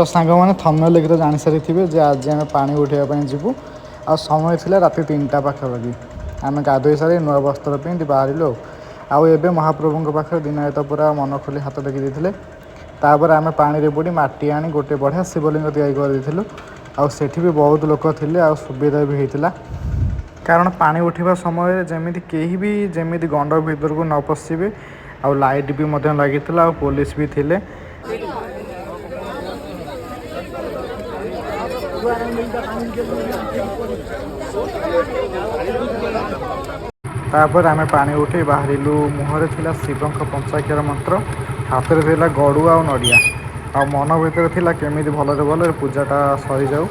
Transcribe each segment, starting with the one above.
तो सांग मैंने थंबनेल देखि तो जानी सारी जे आज आम पानी उठाइबा जीवु आ समय थिला राति 3टा पाखापाखि आम गाधोई सारी नुआ वस्त्र पिंधि बाहरिलु आउ एबे महाप्रभु पाखे दिनायत पूरा मन खोली हाथ टेकी देते तापर आम पानी बुड़ी माटी आनी गोटे बढ़िया शिवलिंग तैयारी कर आउ सेठी भी बहुत लोक थे आ सुविधा भी होता कारण पानी उठा समय जमी कहीं भी जमी गंड भर को न पशिबे आउ लाइट भी लगी पुलिस भी थिले। तापर आम पानी उठे बाहरिलु मुहर थिला शिव पंचाक्षर मंत्र हाथ में थिला गड़ू आ नड़िया आ मन भर थिला केमी भलरे भल पूजाटा सरी जाऊ।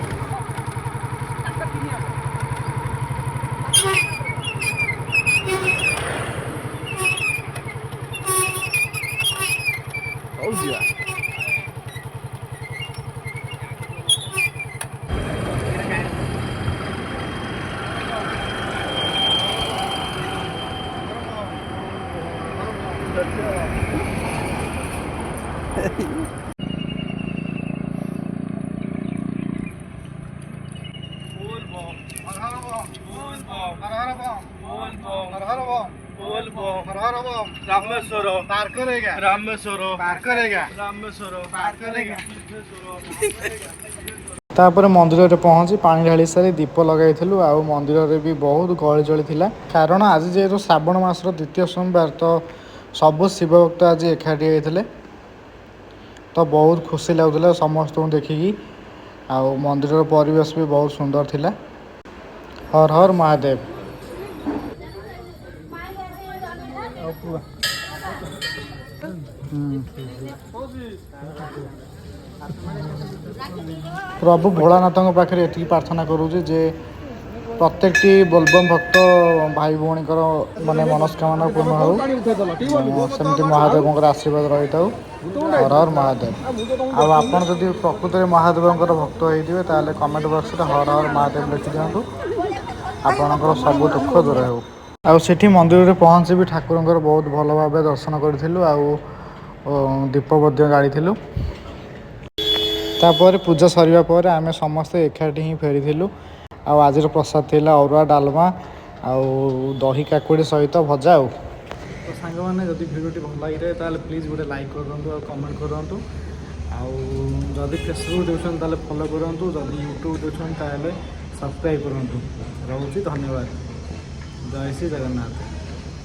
Odia. रामेश्वर पार करेगा रामेश्वर पार करेगा रामेश्वर पार करेगा। तापर मंदिर में पहुँची पानी ढाली सारी दीप लगे आउ मंदिर में भी बहुत गहली जली थिला कारण आज जेहेतु श्रावण मासर द्वितीय सोमवार तो सबु शिव भक्त आज एकाठी होते तो बहुत खुशी लगुला समस्त देखिकी आउ मंदिर परिवेश भी बहुत सुंदर थिला। हर हर महादेव। प्रभु भोलानाथ पाखे ये प्रार्थना करुचे जे प्रत्येक बोलबम भक्त भाई भौणी माने मनस्कामना पूर्ण हो सेमती महादेव आशीर्वाद रही था। हर हर महादेव। आपड़ जदि प्रकृत में महादेव भक्त होते ताले कमेंट बॉक्स में हर हर महादेव लिखि दिंतु आपणकर सब दुख दूर हो। आठी मंदिर में पहुँची भी ठाकुर बहुत भल भाव दर्शन करूँ आउ दीप गाड़ी तापर पूजा सरिया पर आम समस्ते एकाठी ही फेरी आज प्रसाद थिला अरुआ डालमा आउ दही काकुड़ी सहित भजा आउ तो सांग मैंने जब भिडियोटी भल लगी था प्लीज गोटे लाइक करूँ कमेंट करूँ आदि फेसबुक देखते फॉलो करूँ जदि यूट्यूब देखते सब्सक्राइब करूँ। रोचे धन्यवाद। जय श्री जगन्नाथ।